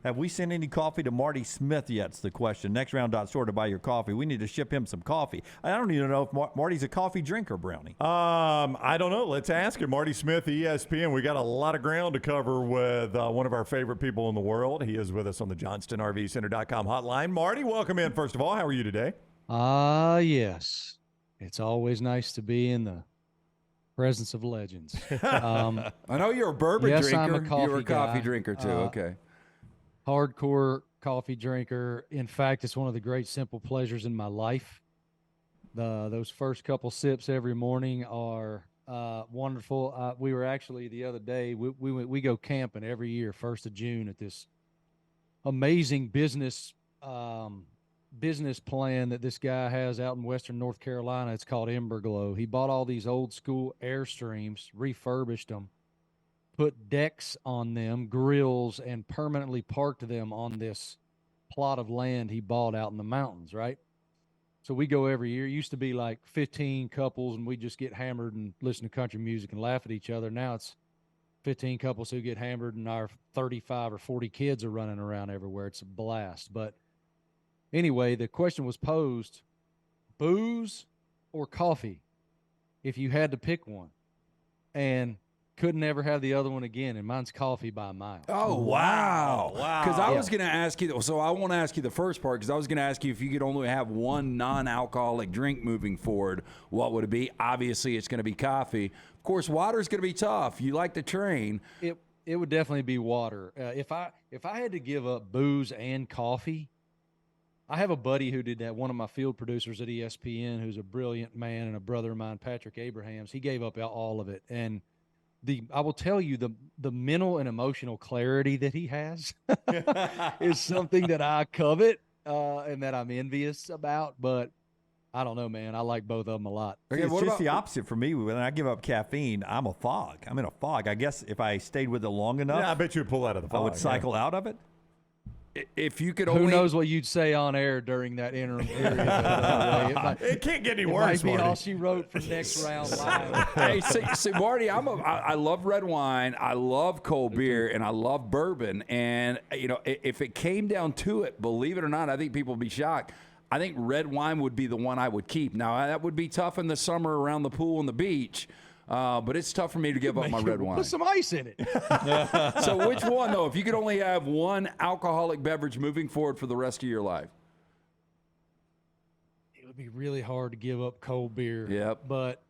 Have we sent any coffee to Marty Smith yet? Is the question. Nextround.store to buy your coffee. We need to ship him some coffee. I don't even know if Marty's a coffee drinker, Brownie. I don't know. Let's ask him. Marty Smith, ESPN. We got a lot of ground to cover with one of our favorite people in the world. He is with us on the JohnstonRVCenter.com hotline. Marty, welcome in, first of all. How are you today? Yes. It's always nice to be in the presence of legends. I know you're a bourbon yes, drinker. I'm a coffee You're a coffee guy. drinker too. Okay. Hardcore coffee drinker. In fact, it's one of the great simple pleasures in my life. Those first couple sips every morning are wonderful. We were actually the other day, we go camping every year, 1st of June, at this amazing business plan that this guy has out in Western North Carolina. It's called Emberglow. He bought all these old school Airstreams, refurbished them, put decks on them, grills, and permanently parked them on this plot of land he bought out in the mountains, right? So we go every year. It used to be like 15 couples, and we just get hammered and listen to country music and laugh at each other. Now it's 15 couples who get hammered, and our 35 or 40 kids are running around everywhere. It's a blast. But anyway, the question was posed, booze or coffee, if you had to pick one. And couldn't ever have the other one again, and mine's coffee by a mile. Oh, wow. Because I Yeah. was going to ask you, so I won't ask you the first part, because I was going to ask you if you could only have one non-alcoholic drink moving forward, what would it be? Obviously, it's going to be coffee. Of course, water's going to be tough. You like to train. It would definitely be water. If I had to give up booze and coffee, I have a buddy who did that, one of my field producers at ESPN, who's a brilliant man and a brother of mine, Patrick Abrahams. He gave up all of it. And I will tell you, the mental and emotional clarity that he has is something that I covet and that I'm envious about. But I don't know, man. I like both of them a lot. Okay, it's just the opposite for me. When I give up caffeine, I'm a fog. I'm in a fog. I guess if I stayed with it long enough, Yeah, I bet you'd pull out of the fog. I would cycle out of it. If you could Who only... knows what you'd say on air during that interim period? It can't get any It worse, might be Marty. all she wrote for next round live. Hey, see, Marty, I love red wine, I love cold beer, and I love bourbon. And, you know, if it came down to it, believe it or not, I think people would be shocked. I think red wine would be the one I would keep. Now, that would be tough in the summer around the pool and the beach. But it's tough for me to give up my red wine. Put some ice in it. So which one, though? If you could only have one alcoholic beverage moving forward for the rest of your life? It would be really hard to give up cold beer. Yep. But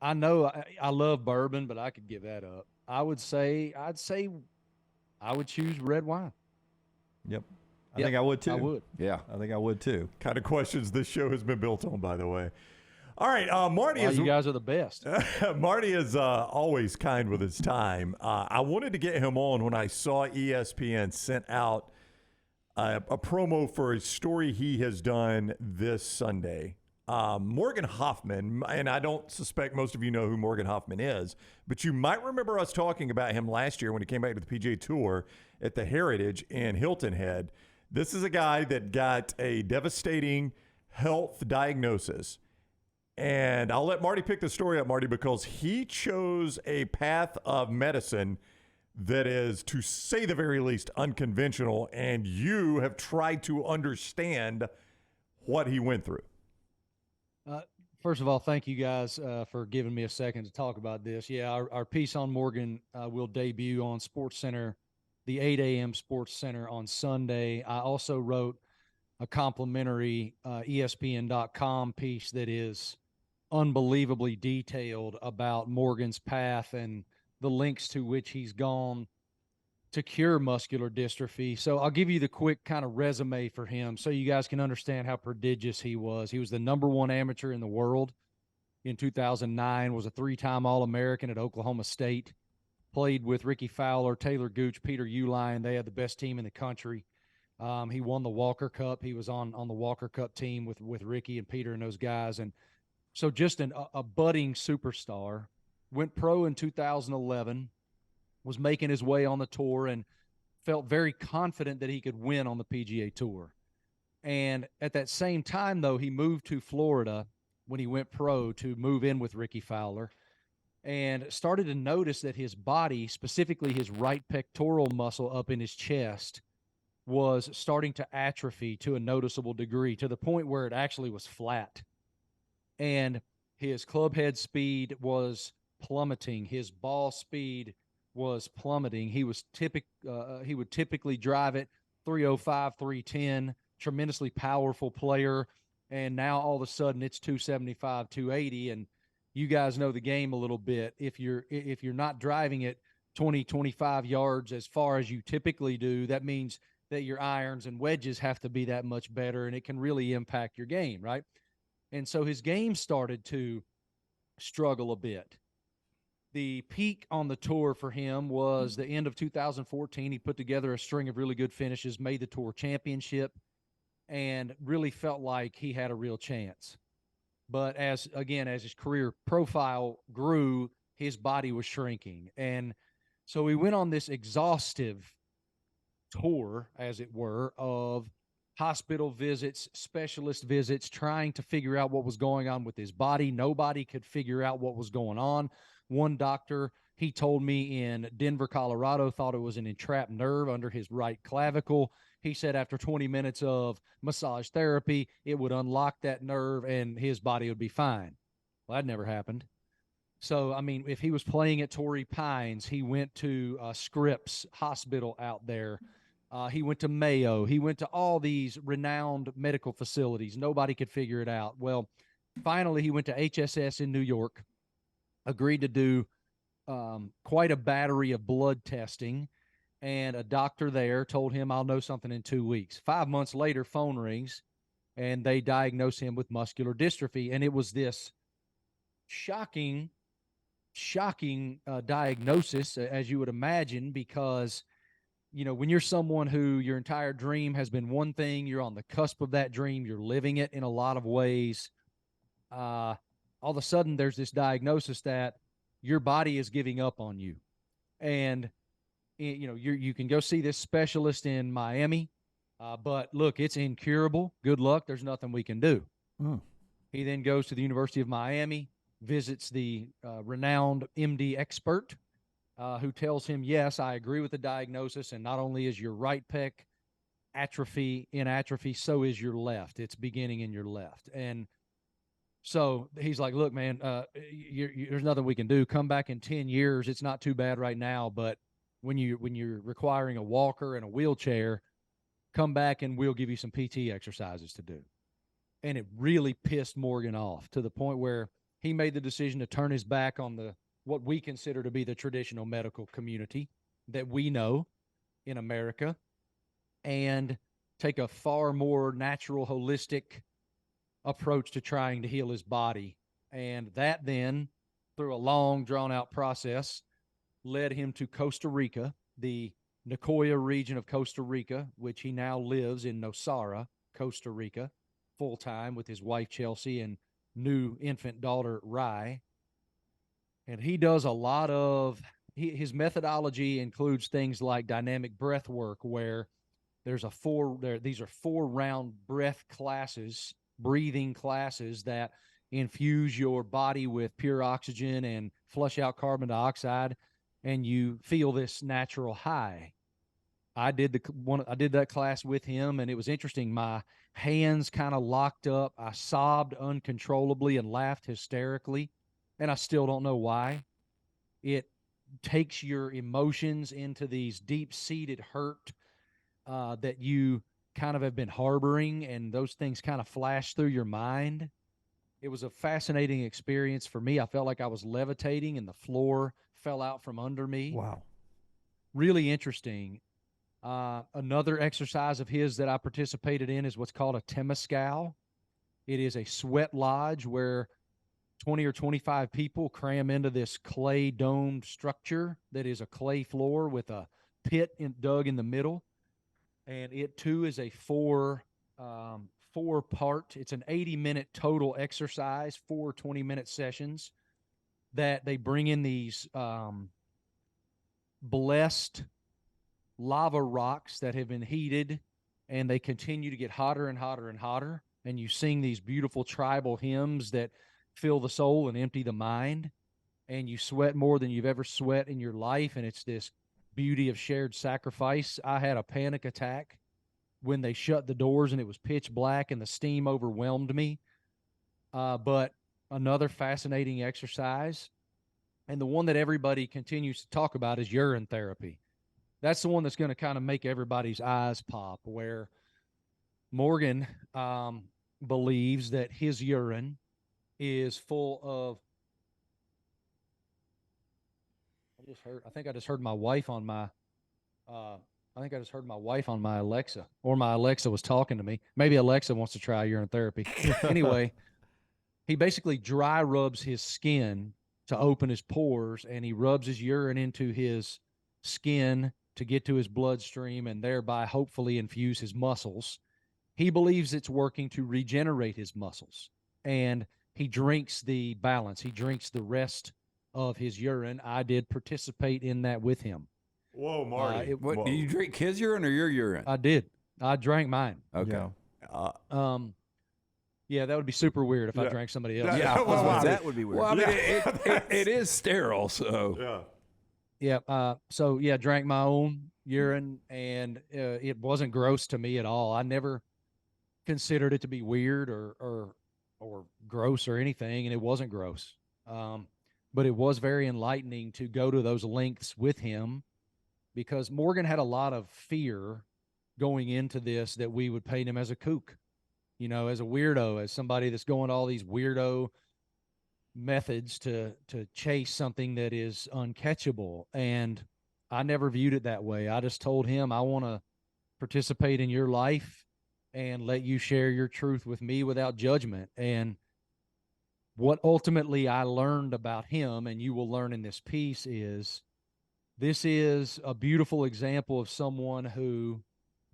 I know I love bourbon, but I could give that up. I'd say I would choose red wine. Yep. I think I would too. I would. Yeah. I think I would too. Kind of questions this show has been built on, by the way. All right, Marty Wow, is. you guys are the best. Marty is always kind with his time. I wanted to get him on when I saw ESPN sent out a promo for a story he has done this Sunday. Morgan Hoffman, and I don't suspect most of you know who Morgan Hoffman is, but you might remember us talking about him last year when he came back to the PGA Tour at the Heritage in Hilton Head. This is a guy that got a devastating health diagnosis. And I'll let Marty pick the story up, Marty, because he chose a path of medicine that is, to say the very least, unconventional, and you have tried to understand what he went through. First of all, thank you guys for giving me a second to talk about this. Yeah, our piece on Morgan will debut on SportsCenter, the 8 a.m. SportsCenter on Sunday. I also wrote a complimentary ESPN.com piece that is unbelievably detailed about Morgan's path and the lengths to which he's gone to cure muscular dystrophy. So I'll give you the quick kind of resume for him so you guys can understand how prodigious he was. He was the #1 amateur in the world in 2009, was a 3-time All-American at Oklahoma State, played with Ricky Fowler, Taylor Gooch, Peter Uihlein. They had the best team in the country. He won the Walker Cup. He was on the Walker Cup team with Ricky and Peter and those guys. And so just a budding superstar. Went pro in 2011, was making his way on the tour and felt very confident that he could win on the PGA Tour. And at that same time, though, he moved to Florida when he went pro to move in with Ricky Fowler. and started to notice that his body, specifically his right pectoral muscle up in his chest, was starting to atrophy to a noticeable degree, to the point where it actually was flat. And his club head speed was plummeting. His ball speed was plummeting. He would typically drive it 305, 310, tremendously powerful player. And now all of a sudden it's 275, 280. And you guys know the game a little bit. If you're not driving it 20, 25 yards as far as you typically do, that means that your irons and wedges have to be that much better, and it can really impact your game, right? And so his game started to struggle a bit. The peak on the tour for him was the end of 2014. He put together a string of really good finishes, made the tour championship, and really felt like he had a real chance. But as his career profile grew, his body was shrinking. And so he went on this exhaustive tour, as it were, of hospital visits, specialist visits, trying to figure out what was going on with his body. Nobody could figure out what was going on. One doctor, he told me in Denver, Colorado, thought it was an entrapped nerve under his right clavicle. He said after 20 minutes of massage therapy, it would unlock that nerve and his body would be fine. Well, that never happened. So, I mean, if he was playing at Torrey Pines, he went to Scripps Hospital out there. He went to Mayo. He went to all these renowned medical facilities. Nobody could figure it out. Well, finally, he went to HSS in New York, agreed to do quite a battery of blood testing, and a doctor there told him, I'll know something in 2 weeks. 5 months later, phone rings, and they diagnose him with muscular dystrophy. And it was this shocking diagnosis, as you would imagine, because, you know, when you're someone who your entire dream has been one thing, you're on the cusp of that dream, you're living it in a lot of ways, all of a sudden there's this diagnosis that your body is giving up on you. And, you know, you can go see this specialist in Miami, but look, it's incurable. Good luck. There's nothing we can do. He then goes to the University of Miami, visits the renowned MD expert, who tells him, yes, I agree with the diagnosis, and not only is your right pec in atrophy, so is your left. It's beginning in your left. And so he's like, look, man, there's nothing we can do. Come back in 10 years. It's not too bad right now, but when you're requiring a walker and a wheelchair, come back and we'll give you some PT exercises to do. And it really pissed Morgan off to the point where he made the decision to turn his back on what we consider to be the traditional medical community that we know in America, and take a far more natural, holistic approach to trying to heal his body. And that then, through a long, drawn-out process, led him to Costa Rica, the Nicoya region of Costa Rica, which he now lives in Nosara, Costa Rica, full-time with his wife, Chelsea, and new infant daughter, Rye. And he does a lot of his methodology includes things like dynamic breath work, where these are 4-round breathing classes that infuse your body with pure oxygen and flush out carbon dioxide, and you feel this natural high. I did that class with him, and it was interesting. My hands kind of locked up. I sobbed uncontrollably and laughed hysterically, and I still don't know why. It takes your emotions into these deep-seated hurt that you kind of have been harboring, and those things kind of flash through your mind. It was a fascinating experience for me. I felt like I was levitating and the floor fell out from under me. Wow. Really interesting. Another exercise of his that I participated in is what's called a temescal. It is a sweat lodge where 20 or 25 people cram into this clay domed structure that is a clay floor with a pit dug in the middle. And it too is a four-part. It's an 80-minute total exercise, 4 20-minute sessions that they bring in these blessed lava rocks that have been heated, and they continue to get hotter and hotter and hotter. And you sing these beautiful tribal hymns that fill the soul and empty the mind. and you sweat more than you've ever sweat in your life, and it's this beauty of shared sacrifice. I had a panic attack when they shut the doors and it was pitch black and the steam overwhelmed me. But another fascinating exercise, and the one that everybody continues to talk about, is urine therapy. That's the one that's going to kind of make everybody's eyes pop, where Morgan believes that his urine is full of. I think I just heard my wife on my. I think I just heard my wife on my Alexa, or my Alexa was talking to me. Maybe Alexa wants to try urine therapy. Anyway, he basically dry rubs his skin to open his pores, and he rubs his urine into his skin to get to his bloodstream and thereby hopefully infuse his muscles. He believes it's working to regenerate his muscles, and he drinks the balance. He drinks the rest of his urine. I did participate in that with him. Whoa, Marty. Do you drink his urine or your urine? I did. I drank mine. Okay. Yeah. Yeah, that would be super weird if I drank somebody else. Yeah, well, that would be weird. Well, I mean, it is sterile, so. Yeah. Yeah. Drank my own urine, and it wasn't gross to me at all. I never considered it to be weird or gross or anything, and it wasn't gross. But it was very enlightening to go to those lengths with him, because Morgan had a lot of fear going into this that we would paint him as a kook, as a weirdo, as somebody that's going to all these weirdo methods to chase something that is uncatchable. And I never viewed it that way. I just told him, I want to participate in your life and let you share your truth with me without judgment. And what ultimately I learned about him, and you will learn in this piece, is this is a beautiful example of someone who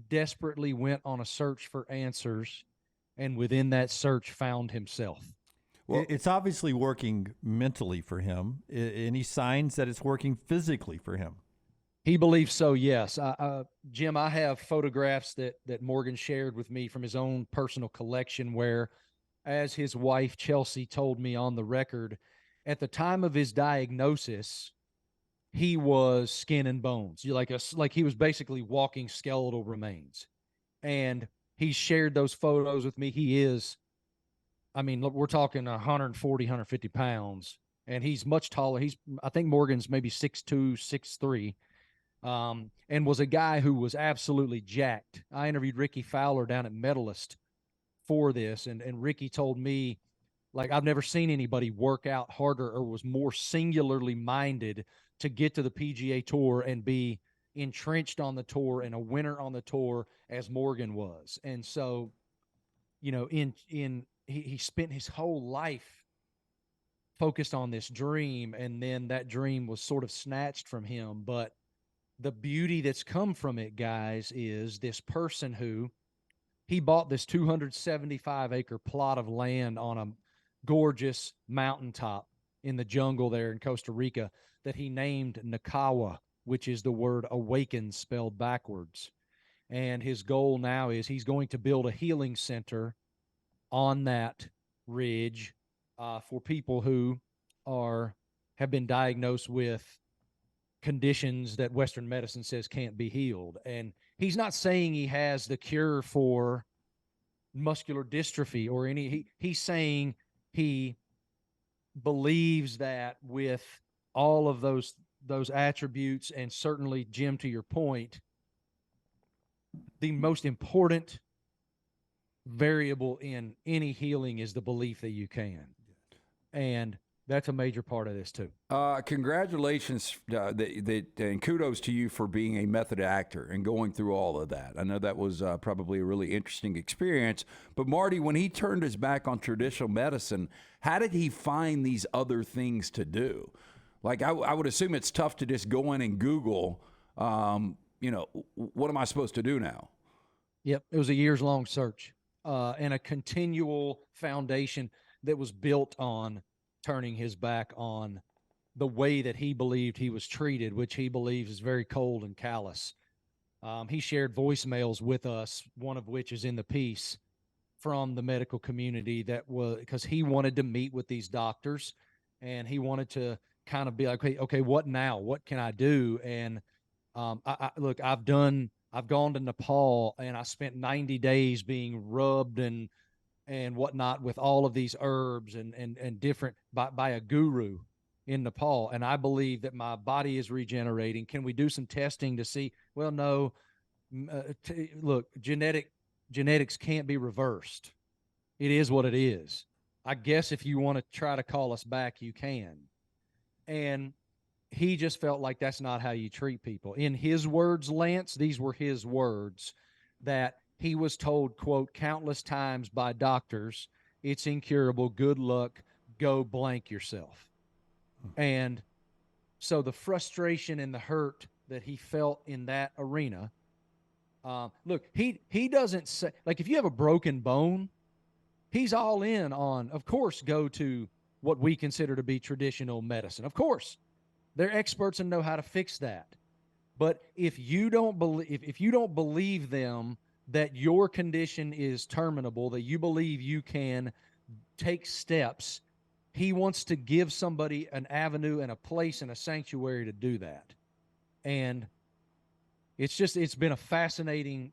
desperately went on a search for answers, and within that search found himself. Well, it's obviously working mentally for him. Any signs that it's working physically for him? He believes so, yes. Jim, I have photographs that Morgan shared with me from his own personal collection where, as his wife Chelsea told me on the record, at the time of his diagnosis, he was skin and bones. Like he was basically walking skeletal remains. And he shared those photos with me. He is, look, we're talking 140, 150 pounds, and he's much taller. I think Morgan's maybe 6'2", 6'3", and was a guy who was absolutely jacked. I interviewed Ricky Fowler down at Medalist for this, and Ricky told me, like, I've never seen anybody work out harder or was more singularly minded to get to the PGA Tour and be entrenched on the tour and a winner on the tour as Morgan was. And so, he spent his whole life focused on this dream, and then that dream was sort of snatched from him. But the beauty that's come from it, guys, is this person who, he bought this 275-acre plot of land on a gorgeous mountaintop in the jungle there in Costa Rica that he named Nakawa, which is the word awaken spelled backwards. And his goal now is he's going to build a healing center on that ridge for people who have been diagnosed with conditions that Western medicine says can't be healed. And he's not saying he has the cure for muscular dystrophy or he's saying he believes that with all of those attributes, and certainly, Jim, to your point, the most important variable in any healing is the belief that you can. And that's a major part of this too. Congratulations and kudos to you for being a method actor and going through all of that. I know that was probably a really interesting experience. But Marty, when he turned his back on traditional medicine, how did he find these other things to do? Like, I would assume it's tough to just go in and Google, what am I supposed to do now? Yep. It was a years-long search and a continual foundation that was built on turning his back on the way that he believed he was treated, which he believes is very cold and callous. He shared voicemails with us, one of which is in the piece, from the medical community, that was because he wanted to meet with these doctors and he wanted to kind of be like, okay, what now? What can I do? And look, I've gone to Nepal, and I spent 90 days being rubbed and whatnot with all of these herbs and different by a guru in Nepal. And I believe that my body is regenerating. Can we do some testing to see? Well, no, look, genetics can't be reversed. It is what it is. I guess if you want to try to call us back, you can. And he just felt like that's not how you treat people. In his words, Lance, these were his words, that he was told, quote, countless times by doctors, it's incurable, good luck, go blank yourself. And so the frustration and the hurt that he felt in that arena, look, he doesn't say, like, if you have a broken bone, he's all in on, of course, go to what we consider to be traditional medicine. Of course, they're experts and know how to fix that. But if you don't believe them that your condition is terminable, that you believe you can take steps, he wants to give somebody an avenue and a place and a sanctuary to do that. And it's been a fascinating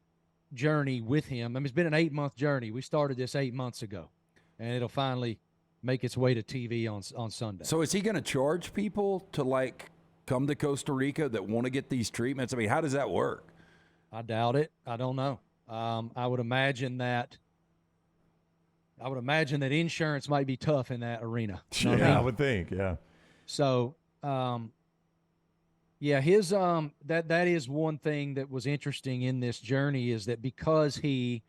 journey with him. I mean, it's been an 8-month journey. We started this 8 months ago, and it'll finally make its way to TV on Sunday. So is he going to charge people to, like, come to Costa Rica that want to get these treatments? I mean, how does that work? I doubt it. I don't know. I would imagine that insurance might be tough in that arena. You know I would think, yeah. So, yeah, his that is one thing that was interesting in this journey, is that because he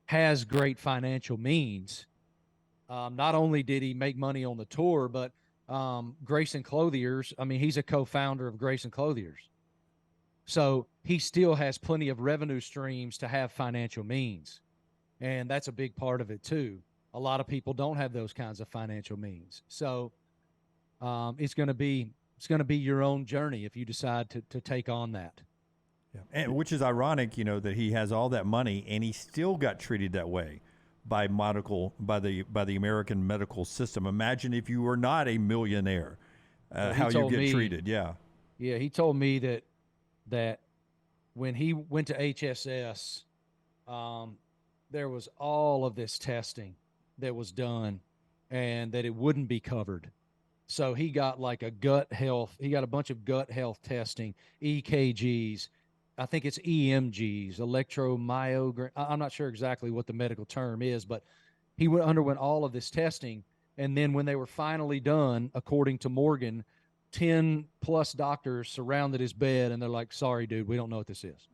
has great financial means, not only did he make money on the tour, but Grayson Clothiers, I mean, he's a co-founder of Grayson Clothiers. So he still has plenty of revenue streams to have financial means. And that's a big part of it too. A lot of people don't have those kinds of financial means. So it's going to be your own journey if you decide to take on that. Yeah. And which is ironic, that he has all that money and he still got treated that way by the American medical system. Imagine if you were not a millionaire, how you get treated. Yeah. Yeah. He told me that when he went to HSS, there was all of this testing that was done and that it wouldn't be covered. So he got like a bunch of gut health testing, EKGs, I think it's EMGs, electromyogram. I'm not sure exactly what the medical term is, but he underwent all of this testing. And then when they were finally done, according to Morgan, 10 plus doctors surrounded his bed and they're like, sorry, dude, we don't know what this is.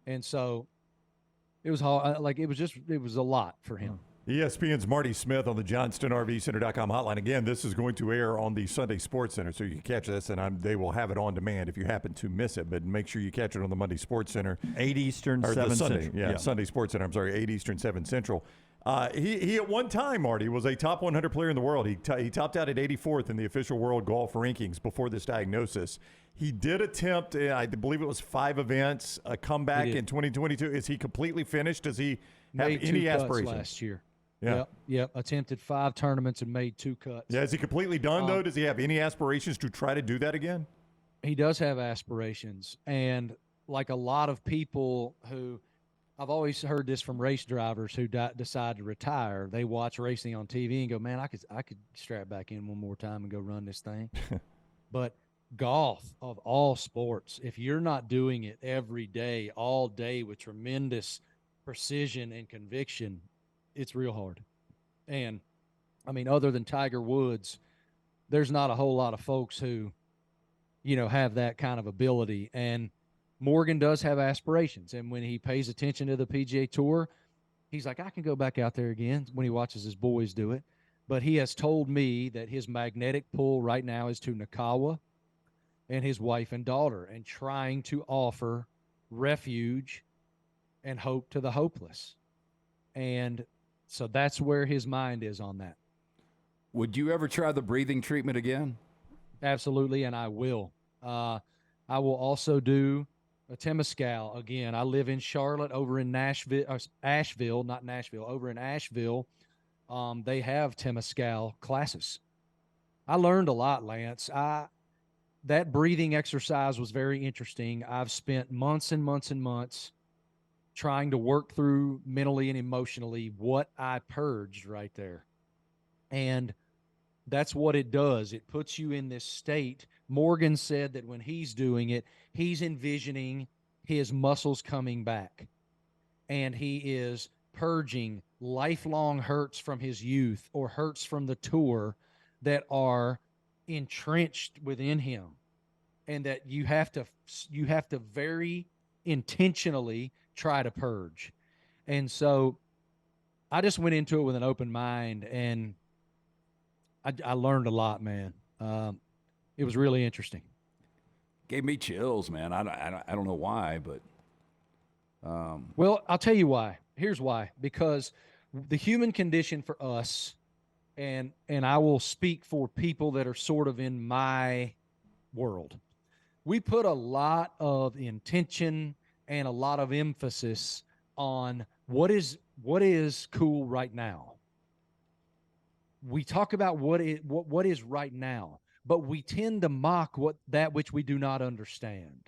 And so it was it was a lot for him. ESPN's Marty Smith on the JohnstonRVCenter.com hotline. Again, this is going to air on the Sunday SportsCenter, so you can catch this, and they will have it on demand if you happen to miss it. But make sure you catch it on the Monday SportsCenter. 8 Eastern, 7 Central. Yeah, Sunday SportsCenter. I'm sorry, 8 Eastern, 7 Central. He at one time, Marty, was a top 100 player in the world. He topped out at 84th in the official world golf rankings before this diagnosis. He did attempt, I believe it was 5 events, a comeback in 2022. Is he completely finished? Does he have any aspirations? Last year. Yeah. Yep. Attempted 5 tournaments and made 2 cuts. Yeah. Is he completely done, though? Does he have any aspirations to try to do that again? He does have aspirations. And like a lot of people who, I've always heard this from race drivers who decide to retire. They watch racing on TV and go, man, I could strap back in one more time and go run this thing. But golf, of all sports, if you're not doing it every day, all day with tremendous precision and conviction, it's real hard. And I mean, other than Tiger Woods, there's not a whole lot of folks who, have that kind of ability. And Morgan does have aspirations. And when he pays attention to the PGA Tour, he's like, I can go back out there again, when he watches his boys do it. But he has told me that his magnetic pull right now is to Nakawa and his wife and daughter, and trying to offer refuge and hope to the hopeless. And so that's where his mind is on that. Would you ever try the breathing treatment again? Absolutely, and I will. I will also do a Temescal again. I live in Charlotte, over in Asheville, not Nashville, over in Asheville. They have Temescal classes. I learned a lot, Lance. That breathing exercise was very interesting. I've spent months and months and months trying to work through mentally and emotionally what I purged right there. And that's what it does. It puts you in this state. Morgan said that when he's doing it, he's envisioning his muscles coming back. And he is purging lifelong hurts from his youth or hurts from the tour that are entrenched within him, and that you have to very intentionally try to purge. And so I just went into it with an open mind, and I learned a lot, man. It was really interesting. Gave me chills, man. I don't know why, but Well, I'll tell you why. Here's why. Because the human condition for us, and I will speak for people that are sort of in my world, we put a lot of intention and a lot of emphasis on what is cool right now. We talk about what is right now, but we tend to mock that which we do not understand.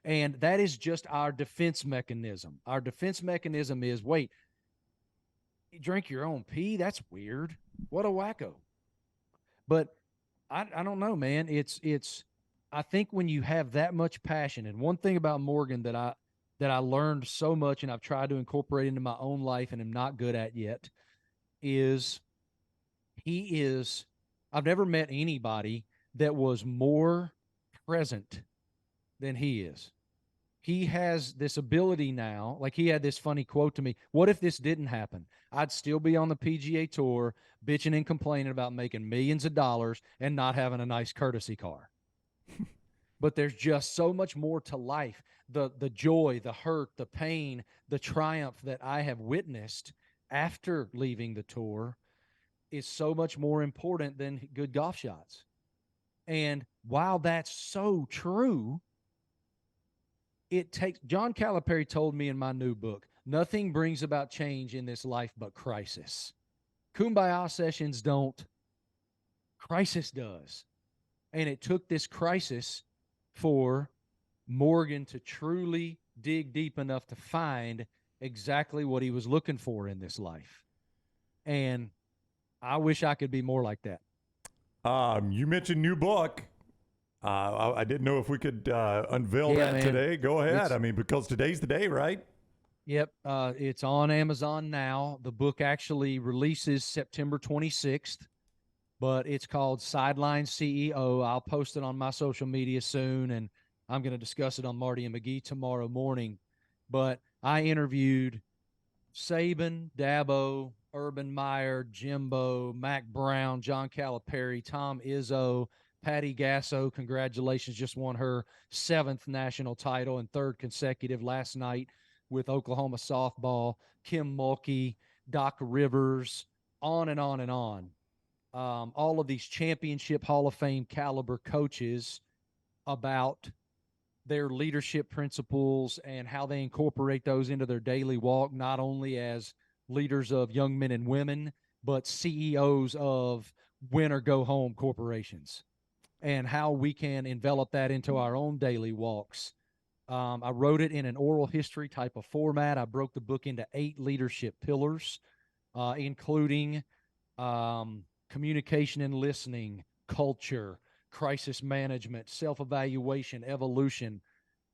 And that is just our defense mechanism. Our defense mechanism is, wait, you drink your own pee? That's weird. What a wacko. But I don't know, man. It's I think when you have that much passion, and one thing about Morgan that I learned so much and I've tried to incorporate into my own life and am not good at yet, is I've never met anybody that was more present than he is. He has this ability now. Like, he had this funny quote to me: what if this didn't happen? I'd still be on the PGA Tour bitching and complaining about making millions of dollars and not having a nice courtesy car. But there's just so much more to life. The joy, the hurt, the pain, the triumph that I have witnessed after leaving the tour is so much more important than good golf shots. And while that's so true, it takes, John Calipari told me in my new book, nothing brings about change in this life but crisis. Kumbaya sessions don't. Crisis does. And it took this crisis for Morgan to truly dig deep enough to find exactly what he was looking for in this life. And I wish I could be more like that. You mentioned new book. I didn't know if we could unveil that man. today. Go ahead. Because today's the day, right? Yep. It's on Amazon now. The book actually releases September 26th, but it's called Sideline CEO. I'll post it on my social media soon, and I'm going to discuss it on Marty and McGee tomorrow morning. But I interviewed Saban, Dabo, Urban Meyer, Jimbo, Mac Brown, John Calipari, Tom Izzo, Patty Gasso. Congratulations, just won her 7th national title and 3rd consecutive last night with Oklahoma softball. Kim Mulkey, Doc Rivers, on and on and on. All of these championship Hall of Fame caliber coaches about their leadership principles and how they incorporate those into their daily walk, not only as leaders of young men and women, but CEOs of win or go home corporations, and how we can envelop that into our own daily walks. I wrote it in an oral history type of format. I broke the book into 8 leadership pillars, including communication and listening, culture, crisis management, self-evaluation, evolution,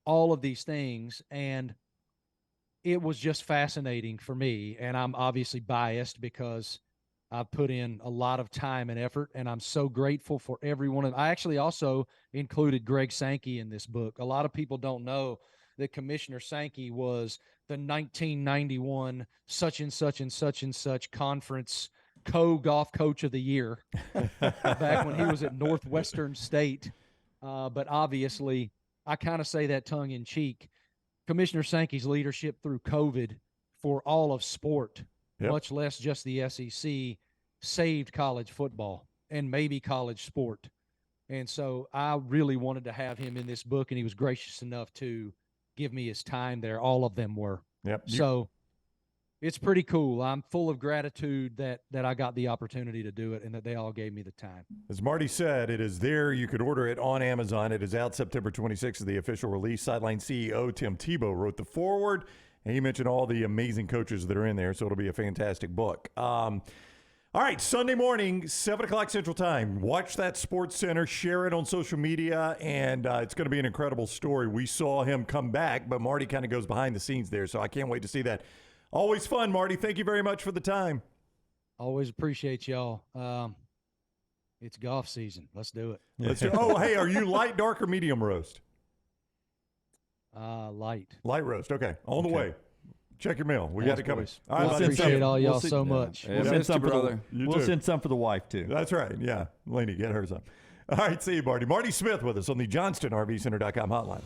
all of these things. And it was just fascinating for me. And I'm obviously biased because I've put in a lot of time and effort, and I'm so grateful for everyone. I actually also included Greg Sankey in this book. A lot of people don't know that Commissioner Sankey was the 1991 such and such and such and such conference co-golf coach of the year back when he was at Northwestern State. But obviously, I kind of say that tongue in cheek. Commissioner Sankey's leadership through COVID for all of sport, much less just the SEC, saved college football and maybe college sport. And so I really wanted to have him in this book, and he was gracious enough to give me his time there. All of them were. Yep. So it's pretty cool. I'm full of gratitude that I got the opportunity to do it and that they all gave me the time. As Marty said, it is there. You could order it on Amazon. It is out September 26th, the official release. Sideline CEO Tim Tebow wrote the foreword, and he mentioned all the amazing coaches that are in there, so it'll be a fantastic book. All right, Sunday morning, 7 o'clock Central Time. Watch that SportsCenter, share it on social media, and it's going to be an incredible story. We saw him come back, but Marty kind of goes behind the scenes there, so I can't wait to see that. Always fun, Marty. Thank you very much for the time. Always appreciate y'all. It's golf season. Let's do it. Let's do, oh, hey, are you light, dark, or medium roast? Light. Light roast. Okay, on the way. Check your mail. We got it coming. Boys. All right, I buddy. appreciate all y'all We'll see- so much. Yeah, We'll missed you, brother. We'll too. send some for the wife, too. That's right. Yeah. Laney, get her some. All right, see you, Marty. Marty Smith with us on the JohnstonRVCenter.com hotline.